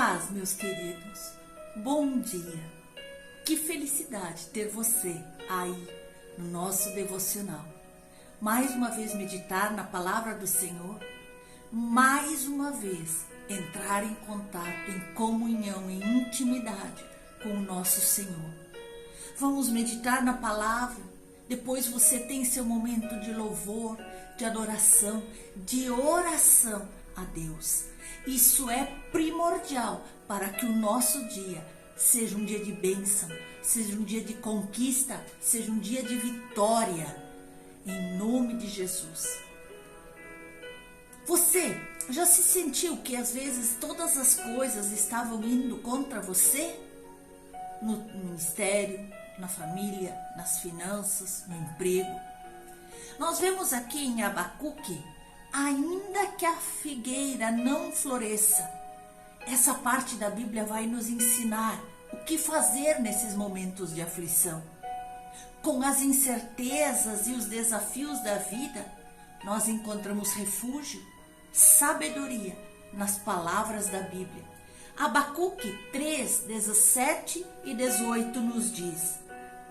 paz, meus queridos. Bom dia. Que felicidade ter você aí no nosso devocional. Mais uma vez meditar na palavra do Senhor. Mais uma vez entrar em contato, em comunhão, em intimidade com o nosso Senhor. Vamos meditar na palavra. Depois você tem seu momento de louvor, de adoração, de oração a Deus. Isso é primordial para que o nosso dia seja um dia de bênção, seja um dia de conquista, seja um dia de vitória, em nome de Jesus. Você já se sentiu que às vezes todas as coisas estavam indo contra você? No ministério, na família, nas finanças, no emprego. Nós vemos aqui em Abacuque, ainda que a figueira não floresça. Essa parte da Bíblia vai nos ensinar o que fazer nesses momentos de aflição. Com as incertezas e os desafios da vida, nós encontramos refúgio, sabedoria nas palavras da Bíblia. Abacuque 3, 17 e 18 nos diz: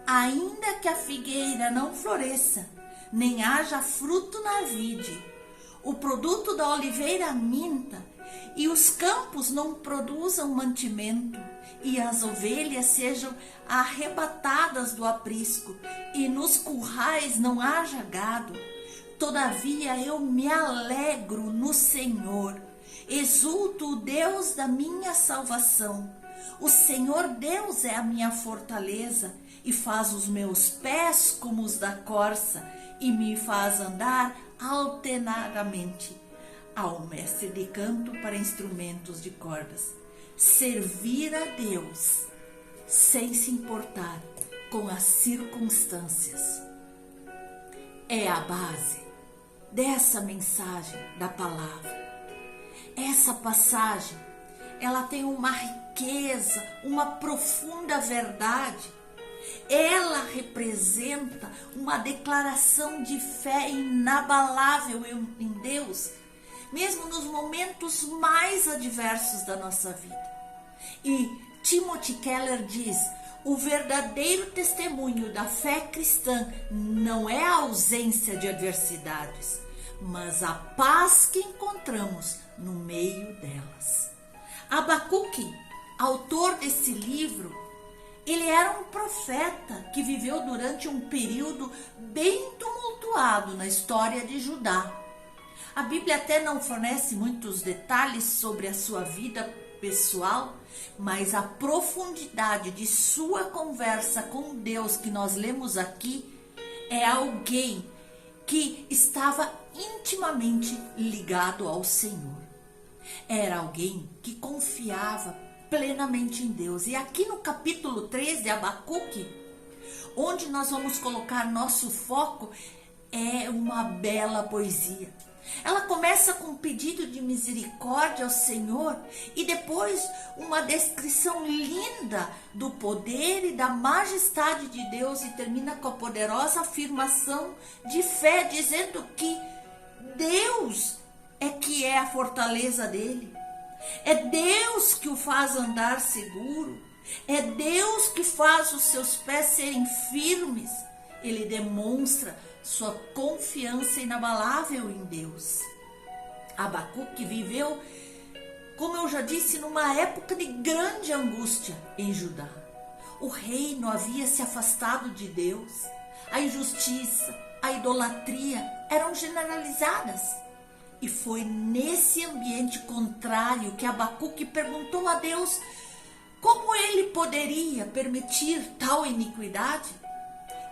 ainda que a figueira não floresça, nem haja fruto na vide, o produto da oliveira minta, e os campos não produzam mantimento, e as ovelhas sejam arrebatadas do aprisco, e nos currais não haja gado, todavia eu me alegro no Senhor, exulto o Deus da minha salvação. O Senhor Deus é a minha fortaleza, e faz os meus pés como os da corça, e me faz andar alternadamente. Ao mestre de canto para instrumentos de cordas. Servir a Deus sem se importar com as circunstâncias é a base dessa mensagem da palavra. Essa passagem, ela tem uma riqueza, uma profunda verdade. Ela representa uma declaração de fé inabalável em Deus, mesmo nos momentos mais adversos da nossa vida. E Timothy Keller diz: o verdadeiro testemunho da fé cristã não é a ausência de adversidades, mas a paz que encontramos no meio delas. Abacuque, autor desse livro, ele era um profeta que viveu durante um período bem tumultuado na história de Judá. A Bíblia até não fornece muitos detalhes sobre a sua vida pessoal, mas a profundidade de sua conversa com Deus que nós lemos aqui é alguém que estava intimamente ligado ao Senhor. Era alguém que confiava plenamente em Deus. E aqui no capítulo 3 de Abacuque, onde nós vamos colocar nosso foco, é uma bela poesia. Ela começa com um pedido de misericórdia ao Senhor e depois uma descrição linda do poder e da majestade de Deus, e termina com a poderosa afirmação de fé, dizendo que Deus é a fortaleza dele. É Deus que o faz andar seguro. É Deus que faz os seus pés serem firmes. Ele demonstra sua confiança inabalável em Deus. Abacuque viveu, como eu já disse, numa época de grande angústia em Judá. O reino havia se afastado de Deus. A injustiça, a idolatria eram generalizadas. E foi nesse ambiente contrário que Abacuque perguntou a Deus como ele poderia permitir tal iniquidade.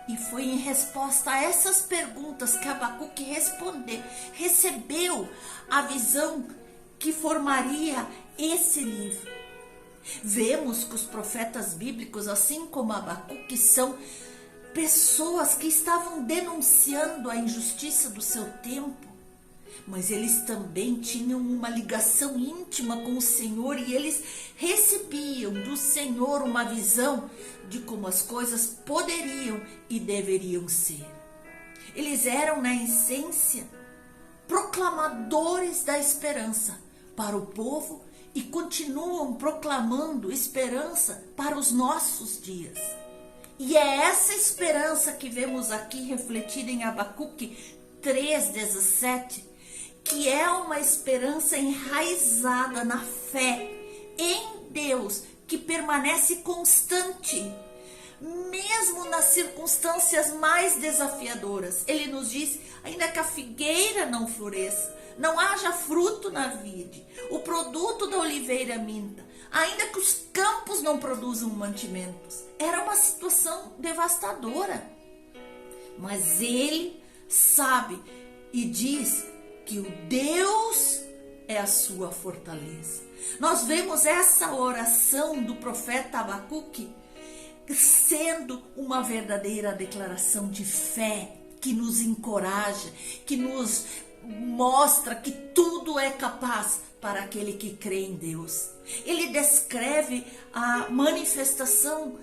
E foi em resposta a essas perguntas que Abacuque recebeu a visão que formaria esse livro. Vemos que os profetas bíblicos, assim como Abacuque, são pessoas que estavam denunciando a injustiça do seu tempo, mas eles também tinham uma ligação íntima com o Senhor e eles recebiam do Senhor uma visão de como as coisas poderiam e deveriam ser. Eles eram, na essência, proclamadores da esperança para o povo e continuam proclamando esperança para os nossos dias. E é essa esperança que vemos aqui refletida em Abacuque 3,17, que é uma esperança enraizada na fé em Deus, que permanece constante, mesmo nas circunstâncias mais desafiadoras. Ele nos diz, ainda que a figueira não floresça, não haja fruto na vide, o produto da oliveira minta, ainda que os campos não produzam mantimentos. Era uma situação devastadora. Mas ele sabe e diz que o Deus é a sua fortaleza. Nós vemos essa oração do profeta Abacuque sendo uma verdadeira declaração de fé, que nos encoraja, que nos mostra que tudo é capaz para aquele que crê em Deus. Ele descreve a manifestação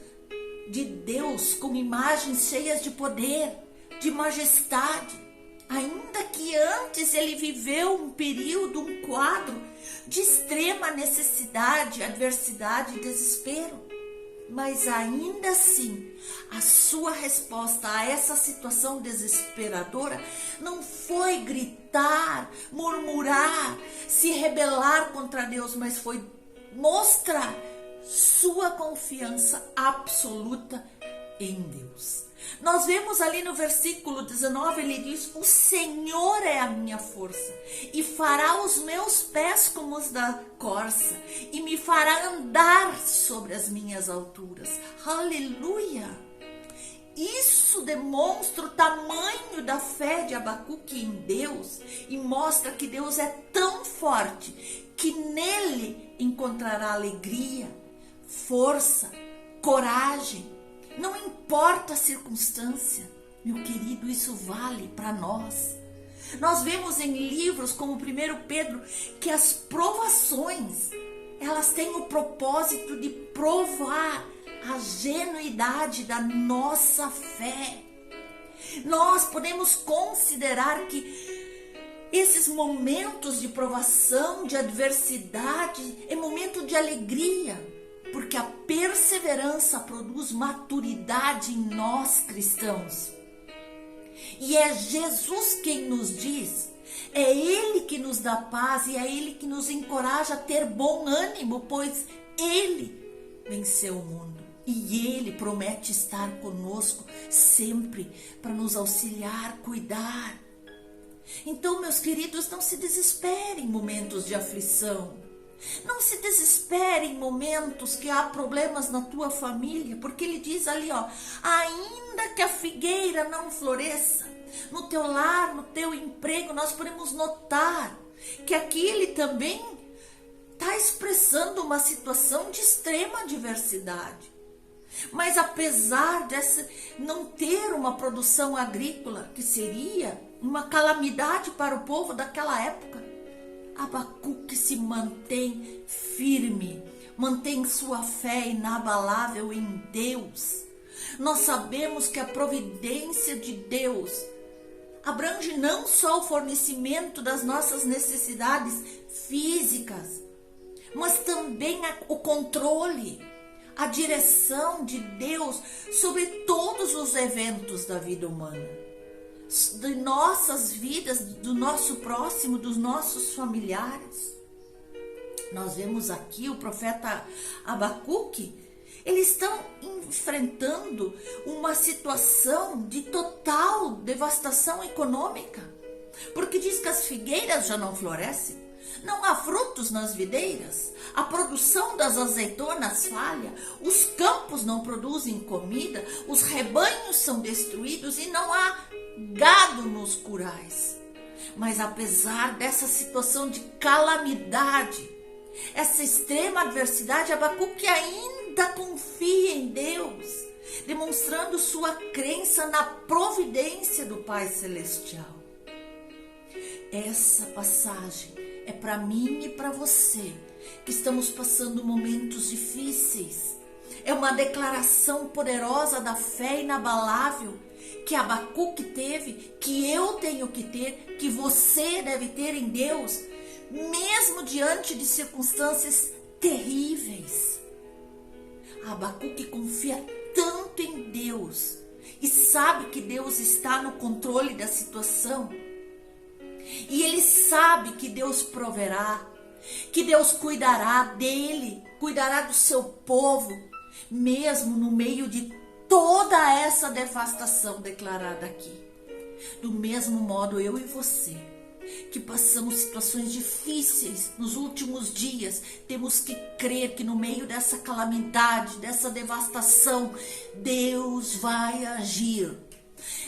de Deus com imagens cheias de poder, de majestade. Ainda que antes ele viveu um período, um quadro de extrema necessidade, adversidade e desespero. Mas ainda assim, a sua resposta a essa situação desesperadora não foi gritar, murmurar, se rebelar contra Deus, mas foi mostrar sua confiança absoluta em Deus. Nós vemos ali no versículo 19, ele diz: o Senhor é a minha força e fará os meus pés como os da corça e me fará andar sobre as minhas alturas. Aleluia! Isso demonstra o tamanho da fé de Abacuque em Deus e mostra que Deus é tão forte que nele encontrará alegria, força, coragem. Não importa a circunstância, meu querido, isso vale para nós. Nós vemos em livros como 1 Pedro que as provações, elas têm o propósito de provar a genuidade da nossa fé. Nós podemos considerar que esses momentos de provação, de adversidade, é momento de alegria, porque a perseverança produz maturidade em nós cristãos. E é Jesus quem nos diz, é Ele que nos dá paz e é Ele que nos encoraja a ter bom ânimo, pois Ele venceu o mundo. E Ele promete estar conosco sempre para nos auxiliar, cuidar. Então, meus queridos, não se desesperem em momentos de aflição. Não se desespere em momentos que há problemas na tua família, porque ele diz ali, ó, ainda que a figueira não floresça, no teu lar, no teu emprego, nós podemos notar que aqui ele também está expressando uma situação de extrema adversidade. Mas apesar dessa não ter uma produção agrícola, que seria uma calamidade para o povo daquela época, Abacuque se mantém firme, mantém sua fé inabalável em Deus. Nós sabemos que a providência de Deus abrange não só o fornecimento das nossas necessidades físicas, mas também o controle, a direção de Deus sobre todos os eventos da vida humana. De nossas vidas, do nosso próximo, dos nossos familiares. Nós vemos aqui o profeta Abacuque, eles estão enfrentando uma situação de total devastação econômica, porque diz que as figueiras já não florescem, não há frutos nas videiras, a produção das azeitonas falha, os campos não produzem comida, os rebanhos são destruídos e não há gado nos curais. Mas apesar dessa situação de calamidade, essa extrema adversidade, Abacuque ainda confia em Deus, demonstrando sua crença na providência do Pai Celestial. Essa passagem é para mim e para você, que estamos passando momentos difíceis. É uma declaração poderosa da fé inabalável que Abacuque teve, que eu tenho que ter, que você deve ter em Deus, mesmo diante de circunstâncias terríveis. Abacuque confia tanto em Deus e sabe que Deus está no controle da situação. E ele sabe que Deus proverá, que Deus cuidará dele, cuidará do seu povo, mesmo no meio de toda essa devastação declarada aqui. Do mesmo modo, eu e você, que passamos situações difíceis nos últimos dias, temos que crer que no meio dessa calamidade, dessa devastação, Deus vai agir.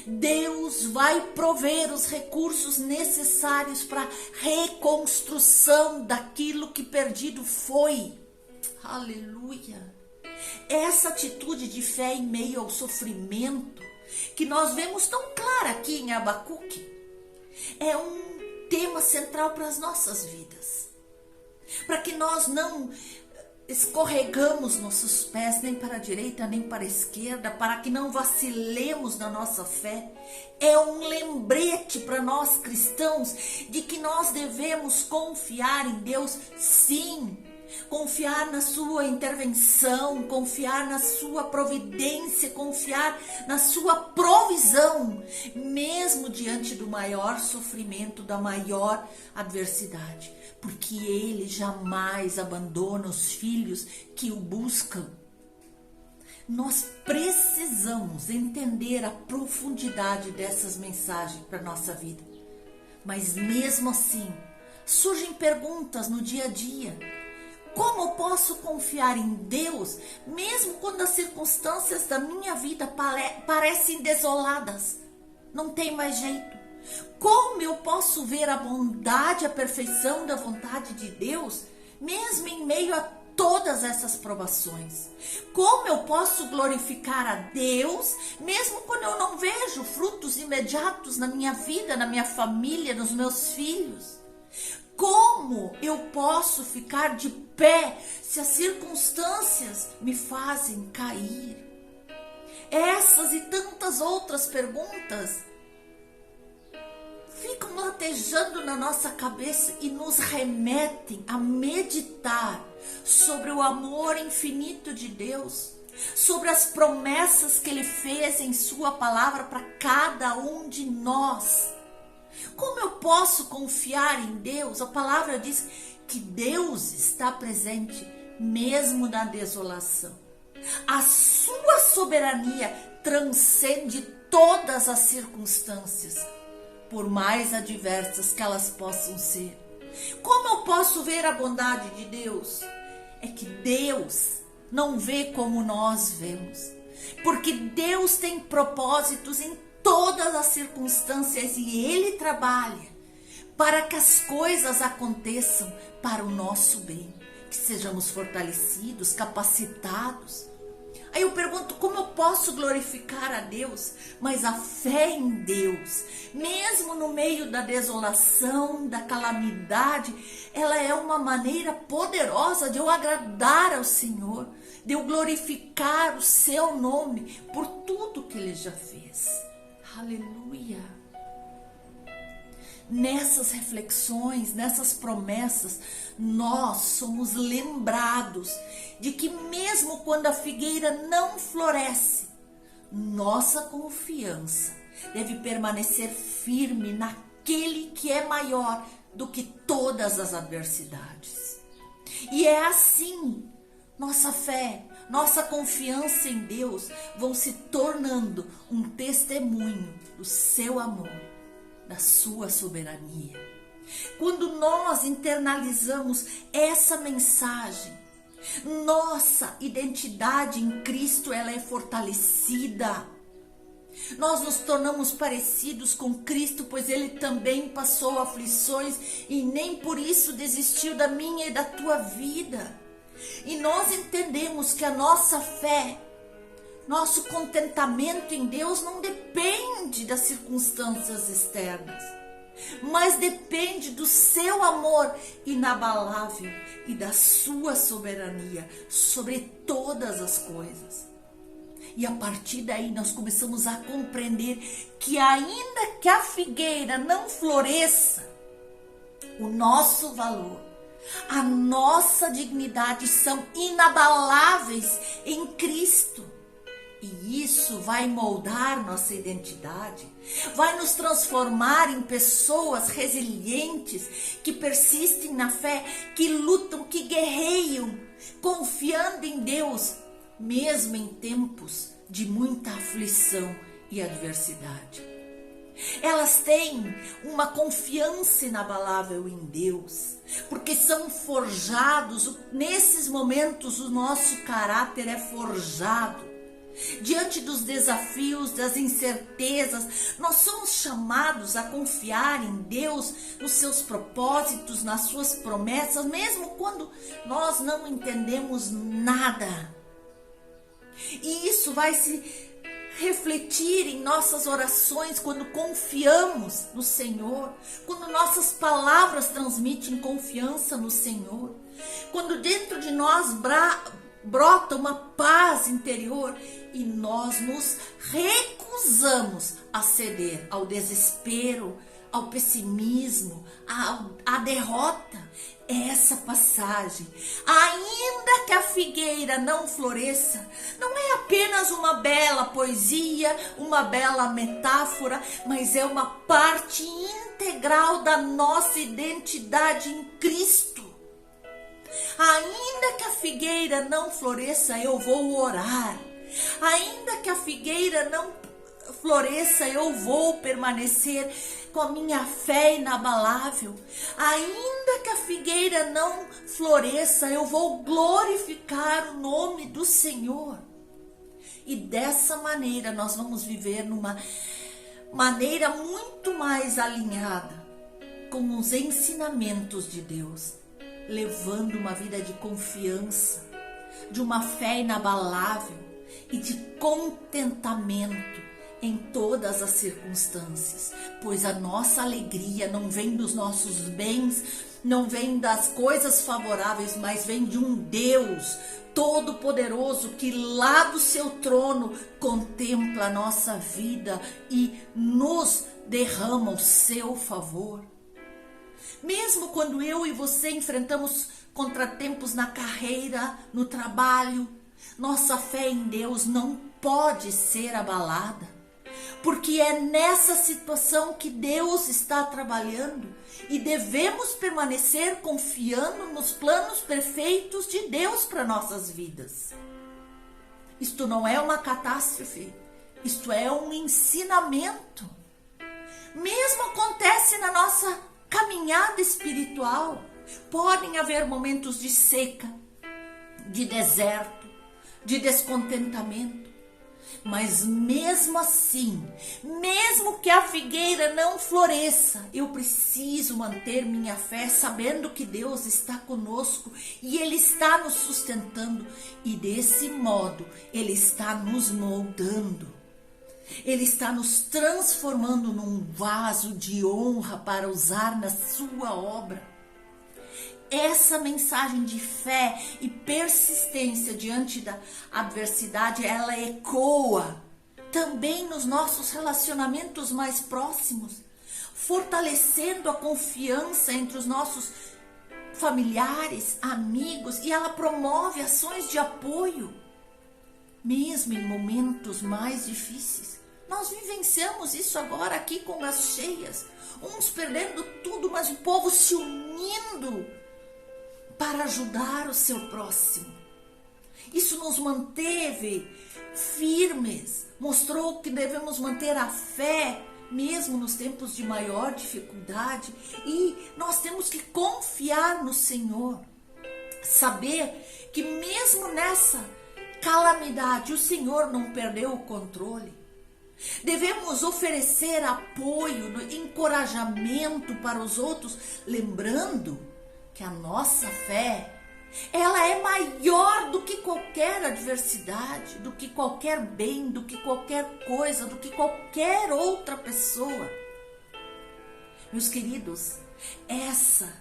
Deus vai prover os recursos necessários para a reconstrução daquilo que perdido foi. Aleluia! Essa atitude de fé em meio ao sofrimento, que nós vemos tão clara aqui em Abacuque, é um tema central para as nossas vidas. Para que nós não escorregamos nossos pés nem para a direita nem para a esquerda, para que não vacilemos na nossa fé. É um lembrete para nós cristãos de que nós devemos confiar em Deus, sim. Confiar na sua intervenção, confiar na sua providência, confiar na sua provisão, mesmo diante do maior sofrimento, da maior adversidade, porque ele jamais abandona os filhos que o buscam. Nós precisamos entender a profundidade dessas mensagens para a nossa vida, mas mesmo assim, surgem perguntas no dia a dia. Como posso confiar em Deus, mesmo quando as circunstâncias da minha vida parecem desoladas? Não tem mais jeito. Como eu posso ver a bondade, a perfeição da vontade de Deus, mesmo em meio a todas essas provações? Como eu posso glorificar a Deus, mesmo quando eu não vejo frutos imediatos na minha vida, na minha família, nos meus filhos? Como eu posso ficar de pé se as circunstâncias me fazem cair? Essas e tantas outras perguntas ficam latejando na nossa cabeça e nos remetem a meditar sobre o amor infinito de Deus, sobre as promessas que Ele fez em Sua palavra para cada um de nós. Como eu posso confiar em Deus? A palavra diz que Deus está presente mesmo na desolação. A sua soberania transcende todas as circunstâncias, por mais adversas que elas possam ser. Como eu posso ver a bondade de Deus? É que Deus não vê como nós vemos, porque Deus tem propósitos em todas as circunstâncias e Ele trabalha para que as coisas aconteçam para o nosso bem, que sejamos fortalecidos, capacitados. Aí eu pergunto, como eu posso glorificar a Deus? Mas a fé em Deus, mesmo no meio da desolação, da calamidade, ela é uma maneira poderosa de eu agradar ao Senhor, de eu glorificar o seu nome por tudo que Ele já fez. Aleluia! Nessas reflexões, nessas promessas, nós somos lembrados de que mesmo quando a figueira não floresce, nossa confiança deve permanecer firme naquele que é maior do que todas as adversidades. E é assim, nossa fé, nossa confiança em Deus vão se tornando um testemunho do seu amor, da sua soberania. Quando nós internalizamos essa mensagem, nossa identidade em Cristo ela é fortalecida. Nós nos tornamos parecidos com Cristo, pois Ele também passou aflições e nem por isso desistiu da minha e da tua vida. E nós entendemos que a nossa fé, nosso contentamento em Deus não depende das circunstâncias externas, mas depende do seu amor inabalável e da sua soberania sobre todas as coisas. E a partir daí nós começamos a compreender que ainda que a figueira não floresça, O nosso valor, a nossa dignidade são inabaláveis em Cristo. E isso vai moldar nossa identidade, vai nos transformar em pessoas resilientes, que persistem na fé, que lutam, que guerreiam, confiando em Deus, mesmo em tempos de muita aflição e adversidade. Elas têm uma confiança inabalável em Deus, porque são forjados, nesses momentos o nosso caráter é forjado. Diante dos desafios, das incertezas, nós somos chamados a confiar em Deus, nos seus propósitos, nas suas promessas, mesmo quando nós não entendemos nada. E isso vai se refletir em nossas orações quando confiamos no Senhor, quando nossas palavras transmitem confiança no Senhor, quando dentro de nós brota uma paz interior e nós nos recusamos a ceder ao desespero, ao pessimismo, à derrota. Essa passagem, ainda que a figueira não floresça, não é apenas uma bela poesia, uma bela metáfora, mas é uma parte integral da nossa identidade em Cristo. Ainda que a figueira não floresça, eu vou orar. Ainda que a figueira não floresça, eu vou permanecer com a minha fé inabalável. Ainda que a figueira não floresça, eu vou glorificar o nome do Senhor. E dessa maneira nós vamos viver numa maneira muito mais alinhada com os ensinamentos de Deus, levando uma vida de confiança, de uma fé inabalável e de contentamento em todas as circunstâncias, pois a nossa alegria não vem dos nossos bens, não vem das coisas favoráveis, mas vem de um Deus Todo-Poderoso que lá do seu trono contempla a nossa vida e nos derrama o seu favor. Mesmo quando eu e você enfrentamos contratempos na carreira, no trabalho, nossa fé em Deus não pode ser abalada, porque é nessa situação que Deus está trabalhando e devemos permanecer confiando nos planos perfeitos de Deus para nossas vidas. Isto não é uma catástrofe, isto é um ensinamento. Mesmo acontece na nossa caminhada espiritual. Podem haver momentos de seca, de deserto, de descontentamento. Mas mesmo assim, mesmo que a figueira não floresça, eu preciso manter minha fé sabendo que Deus está conosco e Ele está nos sustentando. E desse modo, Ele está nos moldando. Ele está nos transformando num vaso de honra para usar na sua obra. Essa mensagem de fé e persistência diante da adversidade, ela ecoa também nos nossos relacionamentos mais próximos, fortalecendo a confiança entre os nossos familiares, amigos, e ela promove ações de apoio, mesmo em momentos mais difíceis. Nós vivenciamos isso agora aqui com as cheias, uns perdendo tudo, mas o povo se unindo para ajudar o seu próximo. Isso nos manteve firmes, mostrou que devemos manter a fé mesmo nos tempos de maior dificuldade, e nós temos que confiar no Senhor, saber que mesmo nessa calamidade o Senhor não perdeu o controle. Devemos oferecer apoio, encorajamento para os outros, lembrando que a nossa fé, ela é maior do que qualquer adversidade, do que qualquer bem, do que qualquer coisa, do que qualquer outra pessoa. Meus queridos, essa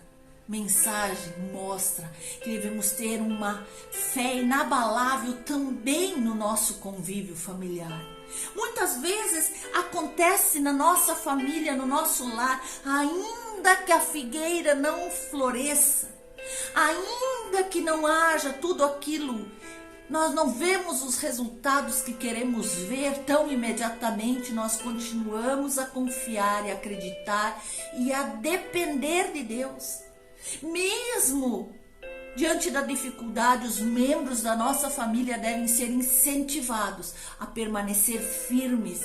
mensagem mostra que devemos ter uma fé inabalável também no nosso convívio familiar. Muitas vezes acontece na nossa família, no nosso lar, ainda ainda que a figueira não floresça, ainda que não haja tudo aquilo, nós não vemos os resultados que queremos ver tão imediatamente, nós continuamos a confiar e acreditar e a depender de Deus. Mesmo diante da dificuldade, os membros da nossa família devem ser incentivados a permanecer firmes,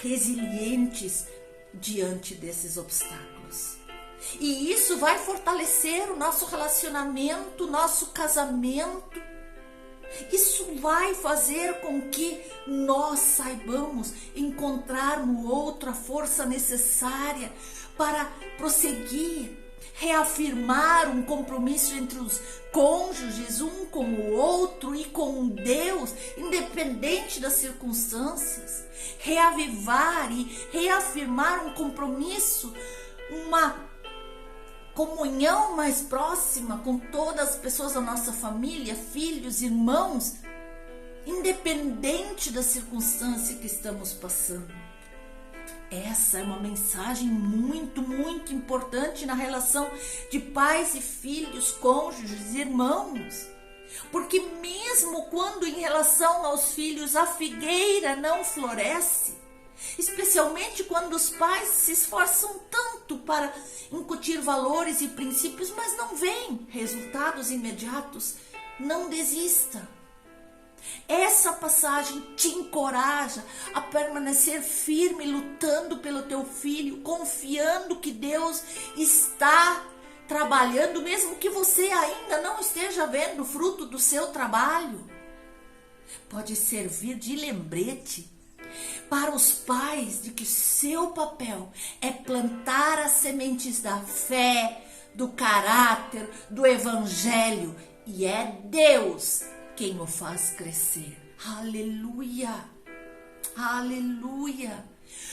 resilientes diante desses obstáculos. E isso vai fortalecer o nosso relacionamento, o nosso casamento. Isso vai fazer com que nós saibamos encontrar no outro a força necessária para prosseguir, reafirmar um compromisso entre os cônjuges, um com o outro e com Deus, independente das circunstâncias. Reavivar e reafirmar um compromisso, uma comunhão mais próxima com todas as pessoas da nossa família, filhos, irmãos, independente da circunstância que estamos passando. Essa é uma mensagem muito, muito importante na relação de pais e filhos, cônjuges, irmãos. Porque mesmo quando em relação aos filhos a figueira não floresce, especialmente quando os pais se esforçam tanto para incutir valores e princípios, mas não veem resultados imediatos, não desista. Essa passagem te encoraja a permanecer firme, lutando pelo teu filho, confiando que Deus está trabalhando, mesmo que você ainda não esteja vendo o fruto do seu trabalho. Pode servir de lembrete para os pais de que seu papel é plantar as sementes da fé, do caráter, do evangelho, e é Deus quem o faz crescer. Aleluia! Aleluia!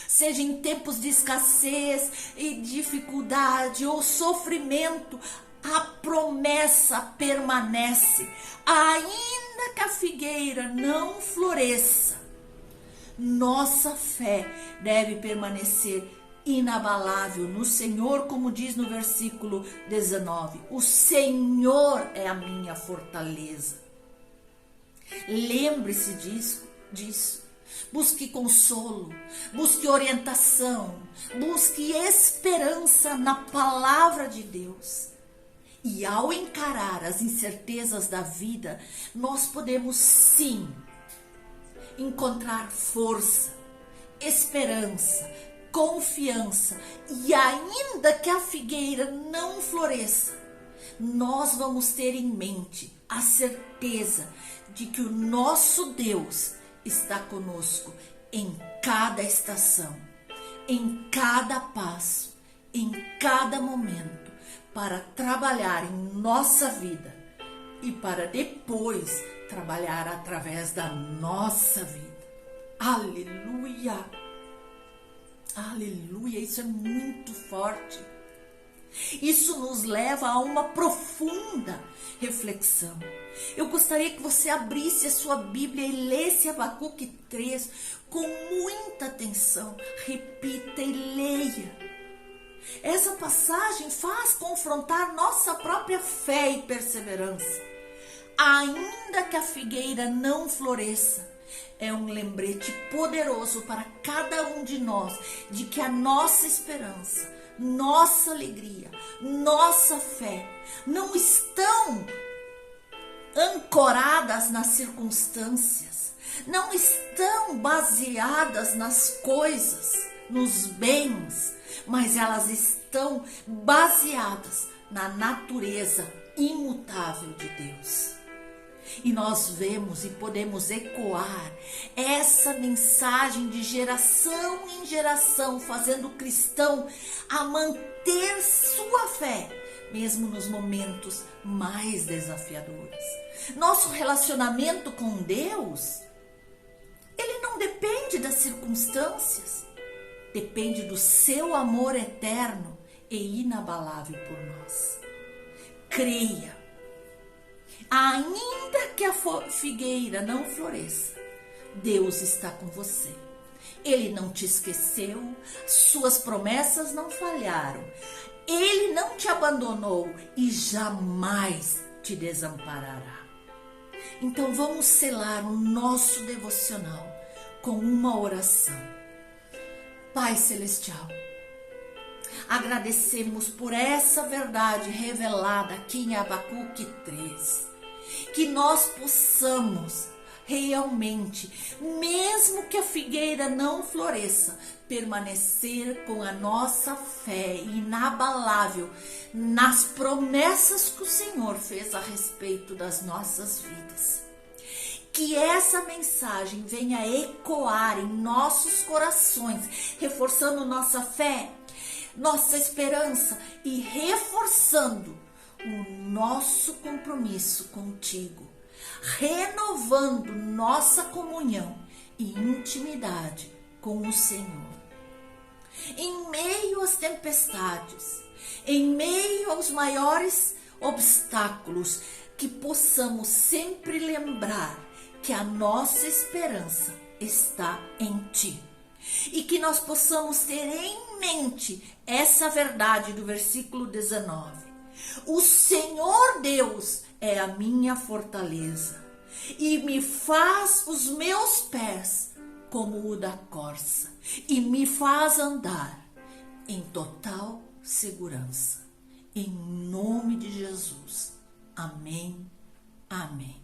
Seja em tempos de escassez e dificuldade ou sofrimento, a promessa permanece. Ainda que a figueira não floresça, nossa fé deve permanecer inabalável no Senhor, como diz no versículo 19. O Senhor é a minha fortaleza. Lembre-se disso. Busque consolo, busque orientação, busque esperança na palavra de Deus. E ao encarar as incertezas da vida, nós podemos sim encontrar força, esperança, confiança. E ainda que a figueira não floresça, nós vamos ter em mente a certeza de que o nosso Deus está conosco em cada estação, em cada passo, em cada momento, para trabalhar em nossa vida e para depois trabalhar através da nossa vida. Aleluia! Aleluia! Isso é muito forte. Isso nos leva a uma profunda reflexão. Eu gostaria que você abrisse a sua Bíblia e lesse Abacuque 3 com muita atenção. Repita e leia. Essa passagem faz confrontar nossa própria fé e perseverança. Ainda que a figueira não floresça, é um lembrete poderoso para cada um de nós de que a nossa esperança, nossa alegria, nossa fé não estão ancoradas nas circunstâncias, não estão baseadas nas coisas, nos bens, mas elas estão baseadas na natureza imutável de Deus. E nós vemos e podemos ecoar essa mensagem de geração em geração, fazendo o cristão a manter sua fé, mesmo nos momentos mais desafiadores. Nosso relacionamento com Deus, ele não depende das circunstâncias, depende do seu amor eterno e inabalável por nós. Creia. Ainda que a figueira não floresça, Deus está com você. Ele não te esqueceu, suas promessas não falharam. Ele não te abandonou e jamais te desamparará. Então vamos selar o nosso devocional com uma oração. Pai Celestial, agradecemos por essa verdade revelada aqui em Abacuque 3. Que nós possamos realmente, mesmo que a figueira não floresça, permanecer com a nossa fé inabalável nas promessas que o Senhor fez a respeito das nossas vidas. Que essa mensagem venha ecoar em nossos corações, reforçando nossa fé, nossa esperança e reforçando o nosso compromisso contigo, renovando nossa comunhão e intimidade com o Senhor. Em meio às tempestades, em meio aos maiores obstáculos, que possamos sempre lembrar que a nossa esperança está em Ti. E que nós possamos ter em mente essa verdade do versículo 19. O Senhor Deus é a minha fortaleza e me faz os meus pés como o da corça e me faz andar em total segurança. Em nome de Jesus. Amém. Amém.